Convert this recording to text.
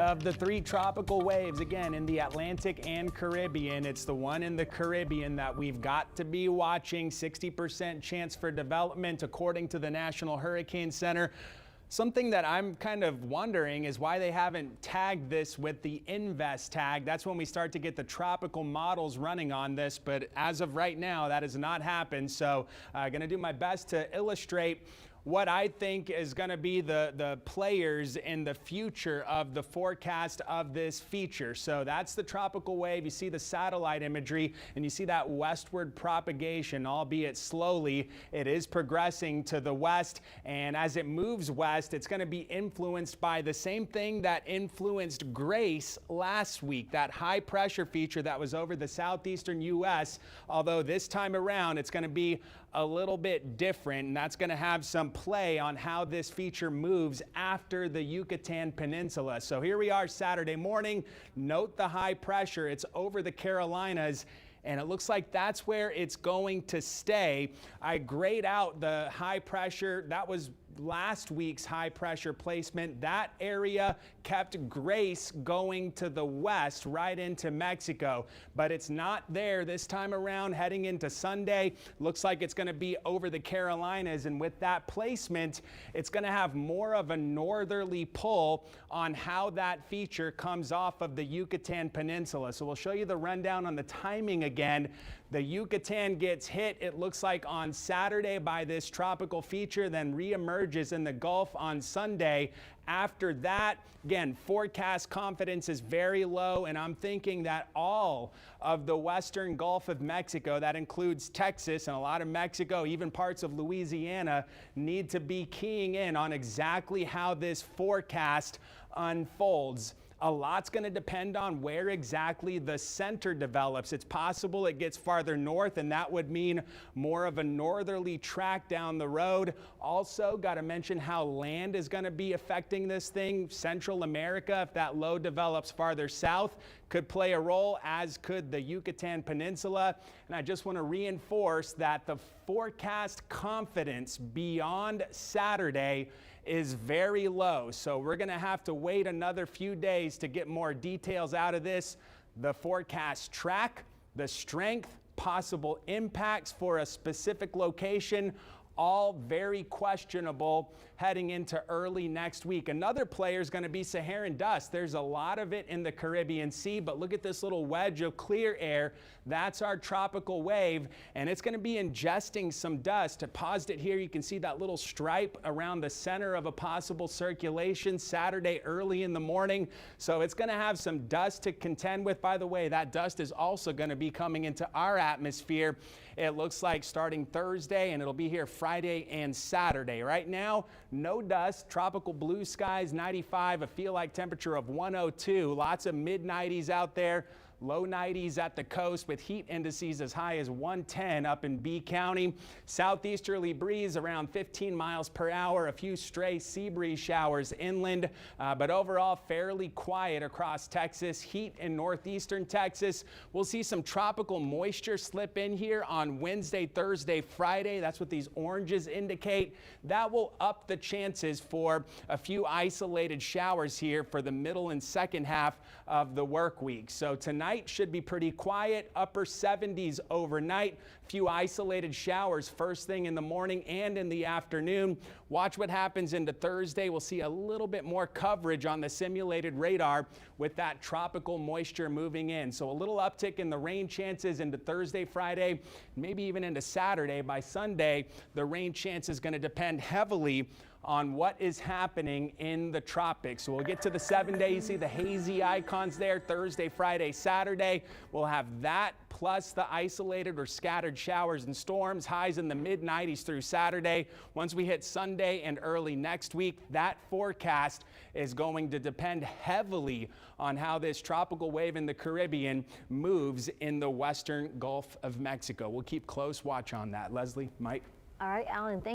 of the three tropical waves, again, in the Atlantic and Caribbean. It's the one in the Caribbean that we've got to be watching. 60% chance for development, according to the National Hurricane Center. Something that I'm kind of wondering is why they haven't tagged this with the Invest tag. That's when we start to get the tropical models running on this, but as of right now, that has not happened. So I'm going to do my best to illustrate what I think is going to be the players in the future of the forecast of this feature. So that's the tropical wave. You see the satellite imagery and you see that westward propagation, albeit slowly. It is progressing to the west, and as it moves west, it's going to be influenced by the same thing that influenced Grace last week, that high pressure feature that was over the southeastern U.S., although this time around it's going to be a little bit different, and that's going to have some play on how this feature moves after the Yucatan Peninsula. So here we are Saturday morning. Note the high pressure. It's over the Carolinas, and it looks like that's where it's going to stay. I grayed out the high pressure. That was last week's high pressure placement. That area kept Grace going to the west right into Mexico, but it's not there this time around heading into Sunday. Looks like it's going to be over the Carolinas, and with that placement, it's going to have more of a northerly pull on how that feature comes off of the Yucatan Peninsula. So we'll show you the rundown on the timing again. The Yucatan gets hit, it looks like, on Saturday by this tropical feature, then reemerges in the Gulf on Sunday. After that, again, forecast confidence is very low, and I'm thinking that all of the western Gulf of Mexico, that includes Texas and a lot of Mexico, even parts of Louisiana, need to be keying in on exactly how this forecast unfolds. A lot's going to depend on where exactly the center develops. It's possible it gets farther north, and that would mean more of a northerly track down the road. Also, got to mention how land is going to be affecting this thing. Central America, if that low develops farther south, could play a role, as could the Yucatan Peninsula. And I just want to reinforce that the forecast confidence beyond Saturday is very low. So we're going to have to wait another few days to get more details out of this. The forecast track, the strength, possible impacts for a specific location, all very questionable heading into early next week. Another player is going to be Saharan dust. There's a lot of it in the Caribbean Sea, but look at this little wedge of clear air. That's our tropical wave, and it's going to be ingesting some dust. I paused it here. You can see that little stripe around the center of a possible circulation Saturday early in the morning. So it's going to have some dust to contend with. By the way, that dust is also going to be coming into our atmosphere. It looks like starting Thursday, and it'll be here Friday and Saturday. Right now, no dust, tropical blue skies, 95, a feel-like temperature of 102. Lots of mid-90s out there. Low 90s at the coast with heat indices as high as 110 up in B County. Southeasterly breeze around 15 miles per hour. A few stray sea breeze showers inland, but overall fairly quiet across Texas. Heat in northeastern Texas. We'll see some tropical moisture slip in here on Wednesday, Thursday, Friday. That's what these oranges indicate. That will up the chances for a few isolated showers here for the middle and second half of the work week. So tonight should be pretty quiet, upper 70s overnight. Few isolated showers first thing in the morning and in the afternoon. Watch what happens into Thursday. We'll see a little bit more coverage on the simulated radar with that tropical moisture moving in. So a little uptick in the rain chances into Thursday, Friday, maybe even into Saturday. By Sunday, the rain chance is going to depend heavily on what is happening in the tropics. So we'll get to the 7 days. You see the hazy icons there, Thursday, Friday, Saturday. We'll have that plus the isolated or scattered showers and storms, highs in the mid-90s through Saturday. Once we hit Sunday and early next week, that forecast is going to depend heavily on how this tropical wave in the Caribbean moves in the western Gulf of Mexico. We'll keep close watch on that. Leslie, Mike. All right, Alan, thank you.